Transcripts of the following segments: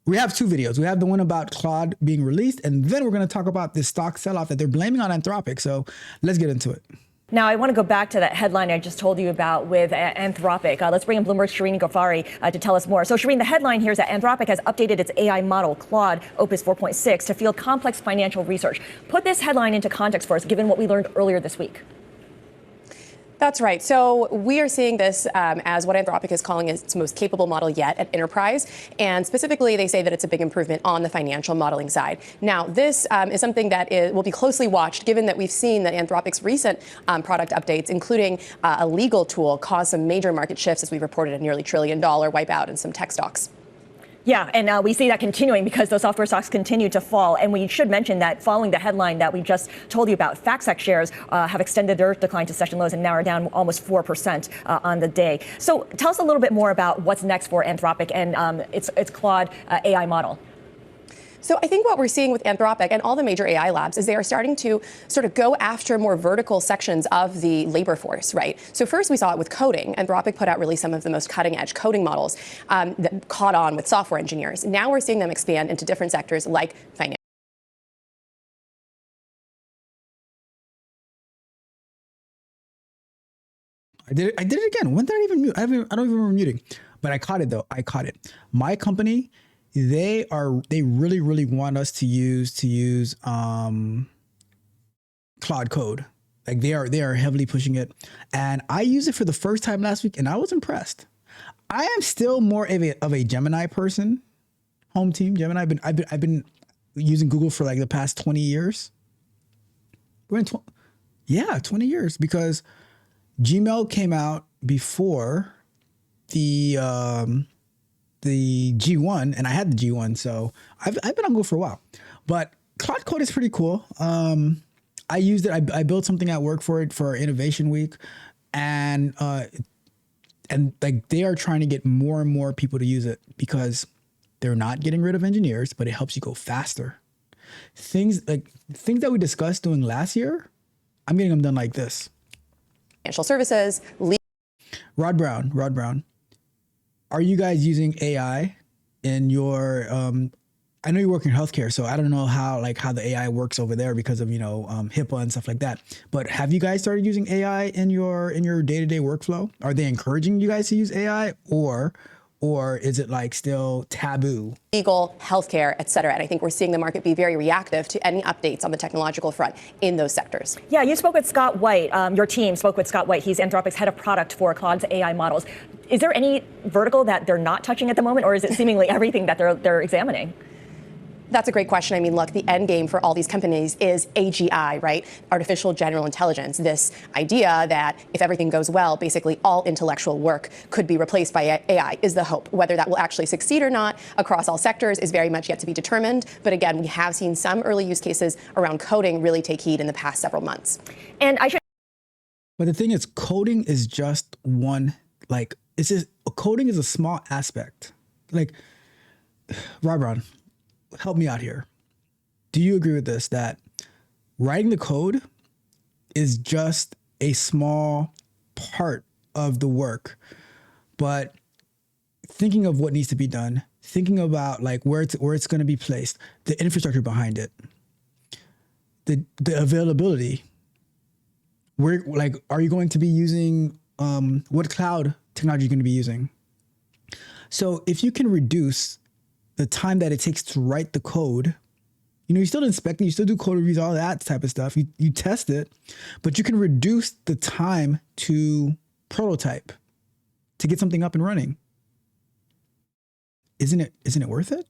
We have two videos. We have the one about Claude being released, and then we're going to talk about this stock sell-off that they're blaming on Anthropic. So let's get into it. Now, I want to go back to that headline I just told you about with Anthropic. Let's bring in Bloomberg's Shireen Ghaffari to tell us more. So, Shireen, the headline here is that Anthropic has updated its AI model, Claude Opus 4.6, to field complex financial research. Put this headline into context for us, given what we learned earlier this week. That's right. So we are seeing this as what Anthropic is calling its most capable model yet at enterprise. And specifically, they say that it's a big improvement on the financial modeling side. Now, this is something that will be closely watched, given that we've seen that Anthropic's recent product updates, including a legal tool, caused some major market shifts, as we reported a nearly $1 trillion wipeout in some tech stocks. Yeah, and we see that continuing because those software stocks continue to fall. And we should mention that following the headline that we just told you about, FactSet shares have extended their decline to session lows and now are down almost 4% on the day. So tell us a little bit more about what's next for Anthropic and its Claude AI model. So I think what we're seeing with Anthropic and all the major AI labs is they are starting to sort of go after more vertical sections of the labor force, right? So first we saw it with coding. Anthropic put out really some of the most cutting edge coding models that caught on with software engineers. Now we're seeing them expand into different sectors like finance. I did it again. When did I even mute? I don't even remember muting, but I caught it though. I caught it. My company, they really want us to use Cloud Code. Like they are heavily pushing it, and I used it for the first time last week, and I was impressed. I am still more of a Gemini person. Home team Gemini. I've been using Google for like the past 20 years. We're in 20 years, because Gmail came out before the G1, and I had the G1, so I've been on Google for a while. But Cloud Code is pretty cool. I used it. I built something at work for it for Innovation Week, and like they are trying to get more and more people to use it because they're not getting rid of engineers, but it helps you go faster. Things that we discussed doing last year, I'm getting them done like this. Financial services. Rod Brown. Are you guys using AI in your, I know you work in healthcare, so I don't know how the AI works over there because of, HIPAA and stuff like that. But have you guys started using AI in your day-to-day workflow? Are they encouraging you guys to use AI, or is it like still taboo? Legal, healthcare, et cetera. And I think we're seeing the market be very reactive to any updates on the technological front in those sectors. Yeah, you spoke with Scott White. Your team spoke with Scott White. He's Anthropic's head of product for Claude's AI models. Is there any vertical that they're not touching at the moment, or is it seemingly everything that they're examining? That's a great question. I mean, look, the end game for all these companies is AGI, right? Artificial general intelligence. This idea that if everything goes well, basically all intellectual work could be replaced by AI is the hope. Whether that will actually succeed or not across all sectors is very much yet to be determined. But again, we have seen some early use cases around coding really take heed in the past several months. But the thing is, coding is just one, coding is a small aspect. Like, Ron, help me out here. Do you agree with this, that writing the code is just a small part of the work, but thinking of what needs to be done, thinking about where it's going to be placed, the infrastructure behind it, the availability, are you going to be using, what cloud technology are you going to be using? So if you can reduce the time that it takes to write the code, you still inspect it, you still do code reviews, all that type of stuff. You test it, but you can reduce the time to prototype, to get something up and running. Isn't it worth it?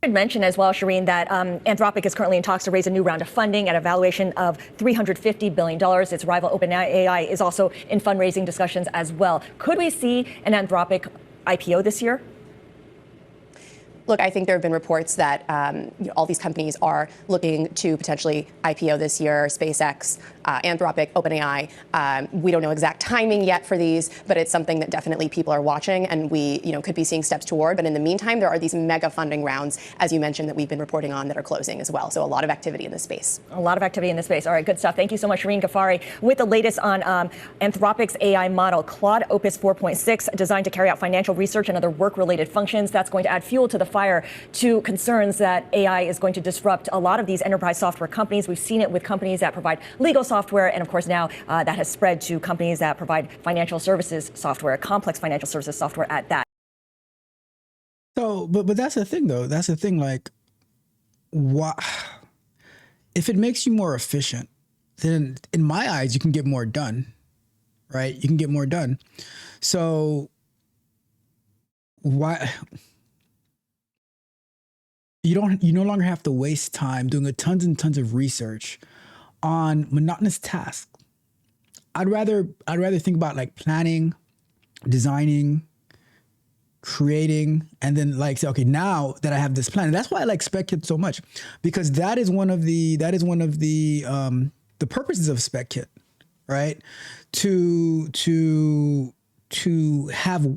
I should mention as well, Shireen, that Anthropic is currently in talks to raise a new round of funding at a valuation of $350 billion. Its rival OpenAI is also in fundraising discussions as well. Could we see an Anthropic IPO this year? Look, I think there have been reports that all these companies are looking to potentially IPO this year. SpaceX, Anthropic, OpenAI. We don't know exact timing yet for these, but it's something that definitely people are watching, and we could be seeing steps toward. But in the meantime, there are these mega funding rounds, as you mentioned, that we've been reporting on that are closing as well. So a lot of activity in this space. A lot of activity in this space. All right, good stuff. Thank you so much, Shireen Ghaffari, with the latest on Anthropic's AI model, Claude Opus 4.6, designed to carry out financial research and other work-related functions. That's going to add fuel to the fire fire to concerns that AI is going to disrupt a lot of these enterprise software companies. We've seen it with companies that provide legal software, and of course now that has spread to companies that provide financial services software, complex financial services software at that. So, but that's the thing, though. That's the thing. Like, what if it makes you more efficient? Then, in my eyes, you can get more done, right? You can get more done. So, why you no longer have to waste time doing tons and tons of research on monotonous tasks. I'd rather think about like planning, designing, creating, and then like say, okay, now that I have this plan, and that's why I like SpecKit so much, because that is one of the purposes of SpecKit, right? To have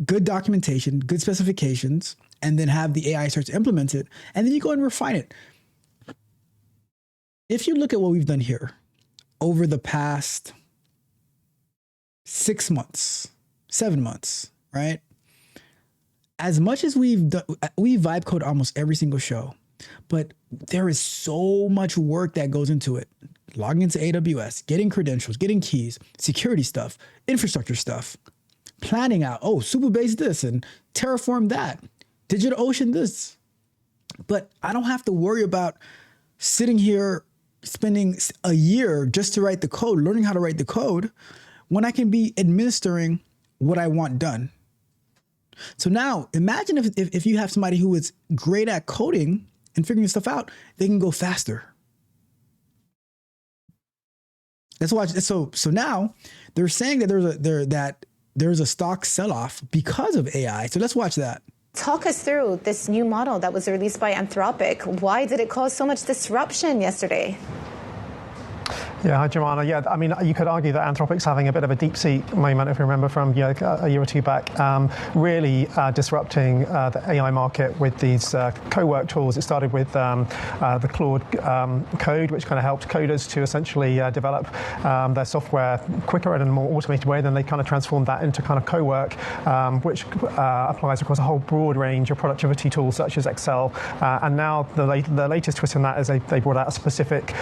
good documentation, good specifications, and then have the AI start to implement it, and then you go and refine it. If you look at what we've done here over the past 6 months, 7 months, right? As much as we vibe code almost every single show, but there is so much work that goes into it. Logging into AWS, getting credentials, getting keys, security stuff, infrastructure stuff, planning out, Superbase this and Terraform that, DigitalOcean this. But I don't have to worry about sitting here spending a year just to write the code, learning how to write the code, when I can be administering what I want done. So now imagine if you have somebody who is great at coding and figuring stuff out, they can go faster. Let's watch. So now they're saying that there's a stock sell-off because of AI. So let's watch that. Talk us through this new model that was released by Anthropic. Why did it cause so much disruption yesterday? Yeah, hi, Jemana. Yeah, I mean, you could argue that Anthropic's having a bit of a deep seat moment, if you remember from a year or two back, really disrupting the AI market with these co-work tools. It started with the Claude code, which kind of helped coders to essentially develop their software quicker and in a more automated way. Then they kind of transformed that into kind of co-work, which applies across a whole broad range of productivity tools such as Excel. And now the latest twist in that is they brought out a specific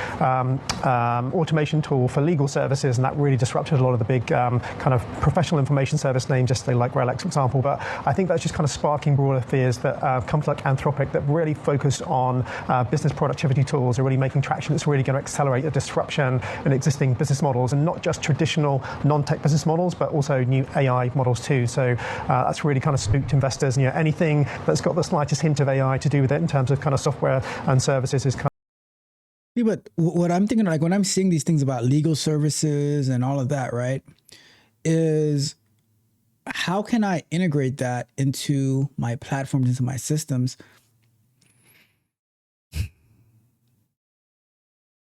automation tool for legal services, and that really disrupted a lot of the big kind of professional information service names, just like RELX, for example. But I think that's just kind of sparking broader fears that companies like Anthropic that really focus on business productivity tools are really making traction that's really going to accelerate the disruption in existing business models, and not just traditional non-tech business models, but also new AI models too. So that's really kind of spooked investors. And anything that's got the slightest hint of AI to do with it in terms of kind of software and services is kind of. Yeah, but what I'm thinking, like when I'm seeing these things about legal services and all of that, right, is how can I integrate that into my platforms, into my systems?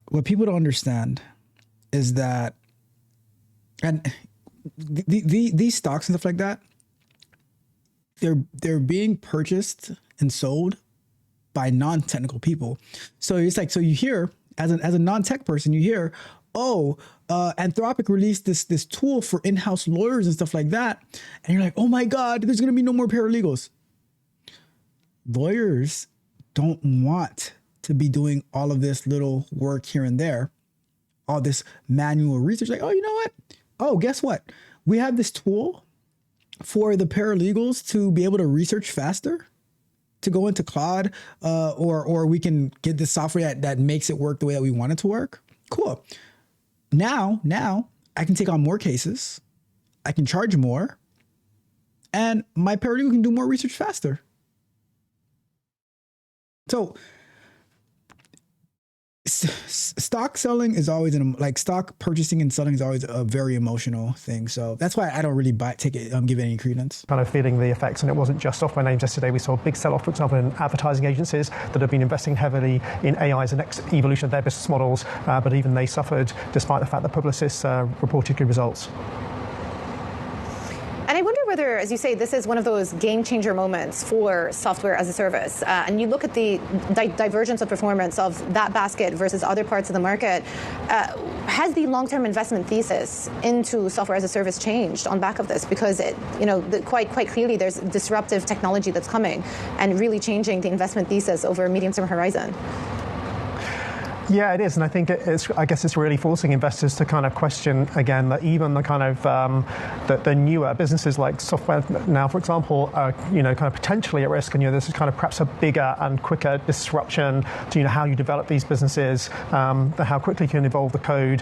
What people don't understand is that, and these stocks and stuff like that, they're being purchased and sold by non-technical people. So it's like, so you hear as a non-tech person, you hear, Anthropic released this tool for in-house lawyers and stuff like that. And you're like, oh my God, there's going to be no more paralegals. Lawyers don't want to be doing all of this little work here and there, all this manual research. Like, you know what? Oh, guess what? We have this tool for the paralegals to be able to research faster, to go into Claude, or we can get the software that makes it work the way that we want it to work. Cool. Now I can take on more cases, I can charge more, and my paralegal can do more research faster. So stock selling is always stock purchasing and selling is always a very emotional thing. So that's why I don't really give it any credence. Kind of feeling the effects, and it wasn't just software names. Yesterday we saw a big sell-off, for example, in advertising agencies that have been investing heavily in AI as the next evolution of their business models, but even they suffered despite the fact that Publicis reported good results. And I wonder whether as you say, this is one of those game changer moments for software as a service. And you look at the divergence of performance of that basket versus other parts of the market. Has the long-term investment thesis into software as a service changed on back of this? Because quite clearly there's disruptive technology that's coming and really changing the investment thesis over a medium-term horizon. Yeah, it is, and I think I guess it's really forcing investors to kind of question again that even the kind of the newer businesses like software now, for example, are kind of potentially at risk, and this is kind of perhaps a bigger and quicker disruption to how you develop these businesses, how quickly you can evolve the code,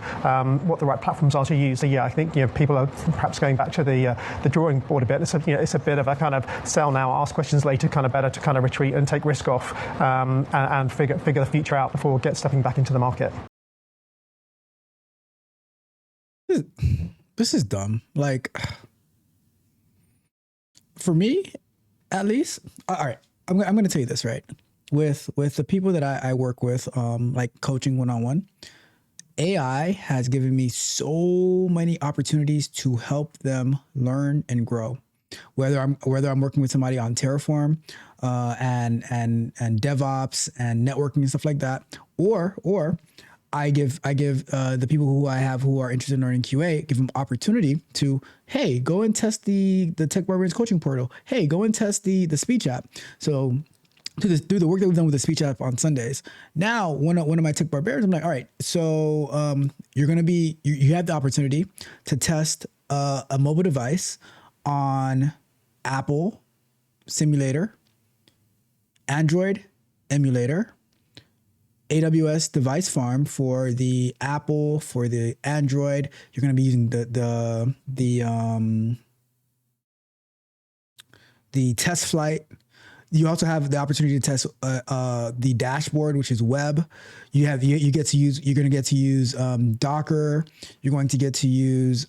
what the right platforms are to use. So yeah, I think people are perhaps going back to the drawing board a bit. It's a bit of a kind of sell now, ask questions later, kind of better to kind of retreat and take risk off and figure the future out before stepping back into the market. This is dumb. Like, for me, at least. All right, I'm going to tell you this, right? With the people that I work with, like coaching one-on-one, AI has given me so many opportunities to help them learn and grow. Whether I'm working with somebody on Terraform and DevOps and networking and stuff like that, or I give the people who I have who are interested in learning QA, give them opportunity to, hey, go and test the Tech Barbarians coaching portal. Hey, go and test the speech app. So do the work that we've done with the speech app on Sundays. Now, one of my Tech Barbarians, I'm like, all right, so you're gonna be you have the opportunity to test a mobile device on Apple simulator, Android emulator, AWS device farm for the Apple, for the Android. You're going to be using the test flight. You also have the opportunity to test the dashboard, which is web. You're going to get to use Docker. You're going to get to use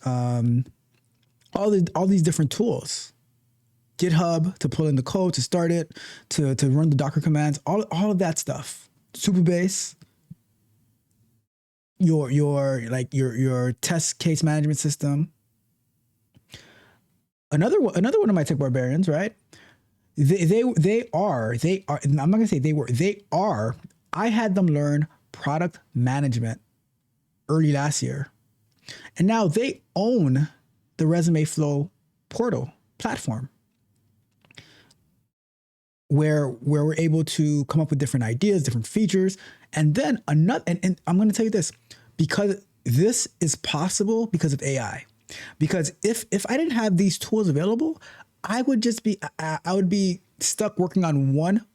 all these different tools. GitHub to pull in the code, to start it, to run the Docker commands, all of that stuff. Supabase, your test case management system. Another one of my Tech Barbarians, right? They are. I'm not gonna say they were. They are. I had them learn product management early last year, and now they own the Resume Flow portal platform, where we're able to come up with different ideas, different features, and then and I'm going to tell you this, because this is possible because of AI. Because if I didn't have these tools available, I would be stuck working on one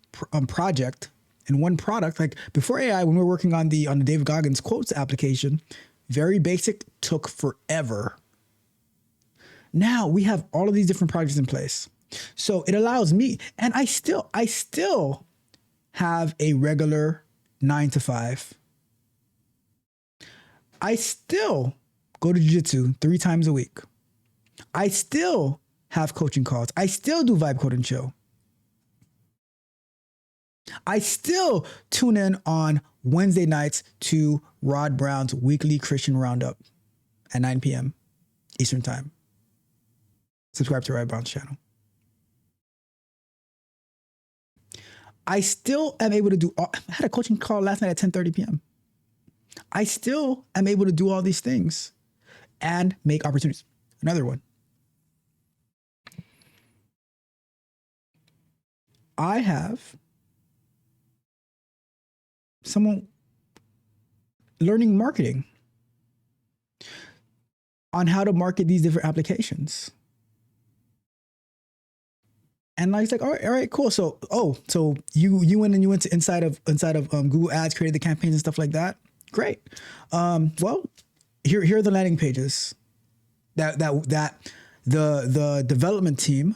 project and one product. Like before AI, when we were working on the David Goggins quotes application, very basic, took forever. Now we have all of these different projects in place. So it allows me, and I still have a regular 9 to 5. I still go to jiu-jitsu 3 times a week. I still have coaching calls. I still do Vibe Code and Chill. I still tune in on Wednesday nights to Rod Brown's weekly Christian Roundup at 9 p.m. Eastern Time. Subscribe to Rod Brown's channel. I still am able to do, I had a coaching call last night at 10:30 p.m. I still am able to do all these things and make opportunities. Another one. I have someone learning marketing on how to market these different applications. And I was like, all right, cool. So you went inside of Google Ads, created the campaigns and stuff like that. Great. Well, here are the landing pages that the development team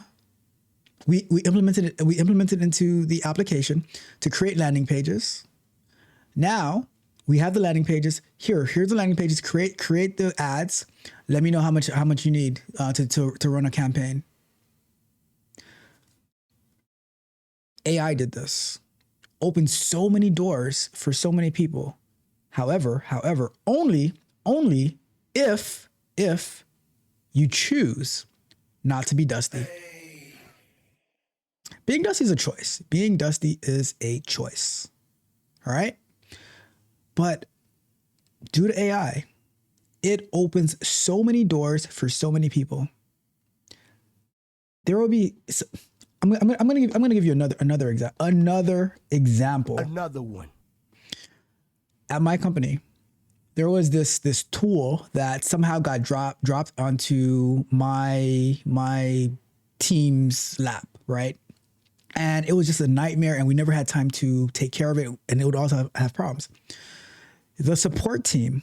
we implemented into the application to create landing pages. Now we have the landing pages. Here's the landing pages. Create the ads. Let me know how much you need to run a campaign. AI did this, opened so many doors for so many people. However, only if you choose not to be dusty. Being dusty is a choice. Being dusty is a choice. All right? But due to AI, it opens so many doors for so many people. There will be. I'm gonna give you another example. Another one. At my company, there was this tool that somehow got dropped onto my team's lap, right? And it was just a nightmare, and we never had time to take care of it, and it would also have problems. The support team,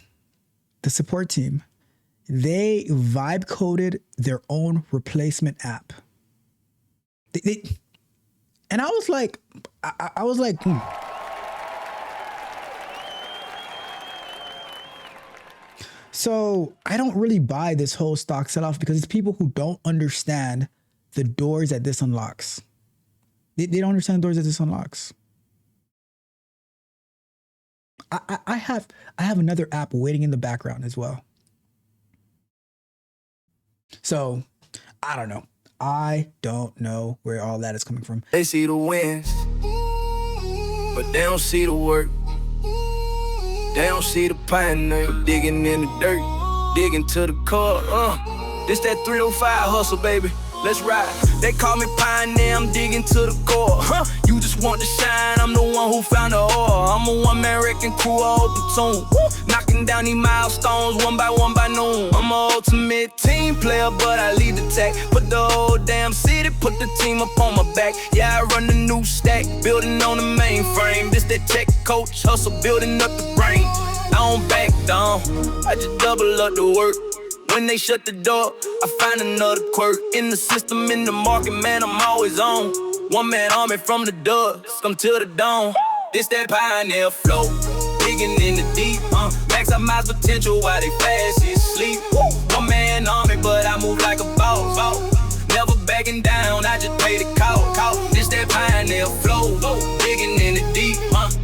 they vibe coded their own replacement app. And I was like, So I don't really buy this whole stock sell-off because it's people who don't understand the doors that this unlocks. They don't understand the doors that this unlocks. I have another app waiting in the background as well. So I don't know. I don't know where all that is coming from. They see the wins, but they don't see the work. They don't see the pioneer digging in the dirt, digging to the core. This that 305 hustle, baby. Let's ride. They call me pioneer, I'm digging to the core. You just want to shine, I'm the one who found the ore. I'm a one-man wrecking crew, I open tune. Knocking down these milestones one by noon. I'm a ultimate team player, but I lead the tech. Put the whole damn city, put the team up on my back. Yeah, I run the new stack, building on the mainframe. This that tech coach hustle, building up the brain. I don't back down, I just double up the work. When they shut the door, I find another quirk. In the system, in the market, man, I'm always on. One man army from the dusk, come till the dawn. This that pioneer flow, digging in the deep. Maximize potential while they fast asleep. One man army, but I move like a boss. Never backing down, I just pay the call. This that pioneer flow, digging in the deep.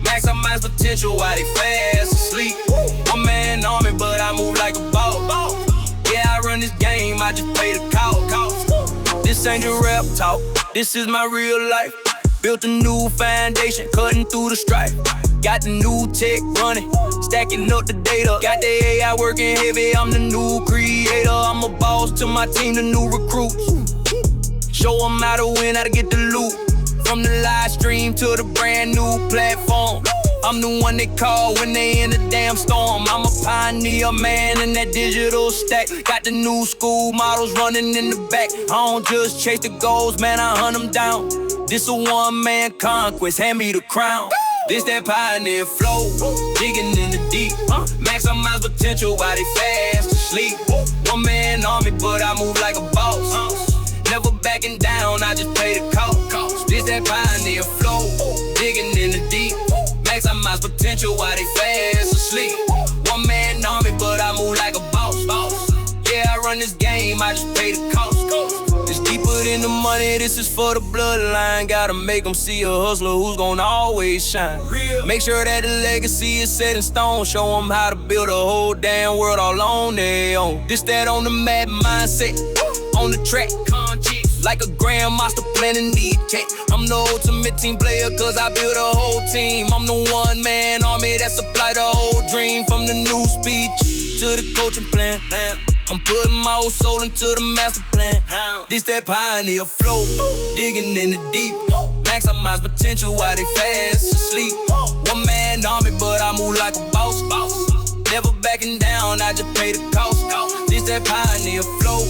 Maximize potential while they fast asleep. One man army, but I move like a boss. Yeah, I run this game, I just pay the call. This ain't your rap talk, this is my real life. Built a new foundation, cutting through the strife. Got the new tech running, stacking up the data. Got the AI working heavy, I'm the new creator. I'm a boss to my team, the new recruits. Show them how to win, how to get the loot. From the live stream to the brand new platform. I'm the one they call when they in a damn storm. I'm a pioneer, man, in that digital stack. Got the new school models running in the back. I don't just chase the goals, man, I hunt them down. This a one-man conquest, hand me the crown. This that pioneer flow, digging in the deep. Maximize potential while they fast asleep. One man army, but I move like a boss. Never backing down, I just pay the cost. This that pioneer flow, digging in the deep. Maximize potential while they fast asleep. One man army, but I move like a boss. Yeah, I run this game, I just pay the cost. It's deeper than the money, this is for the bloodline. Gotta make them see a hustler who's gonna always shine. Make sure that the legacy is set in stone. Show them how to build a whole damn world all on their own. This that on the map mindset, on the track. Like a grandmaster planning the attack. I'm the ultimate team player cause I build a whole team. I'm the one man army that supply the whole dream. From the new speech to the coaching plan. I'm putting my whole soul into the master plan. This that pioneer flow, digging in the deep. Maximize potential while they fast asleep. One man army but I move like a boss. Never backing down, I just pay the cost. This that pioneer flow,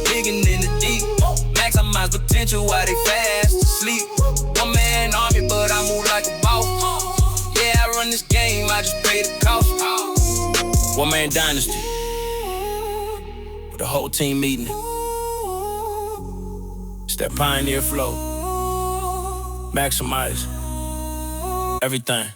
digging in the deep. Maximize potential while they fast asleep. One man army, but I move like a boss. Yeah, I run this game, I just pay the cost. One man dynasty, with the whole team meeting. It's that pioneer flow. Maximize everything.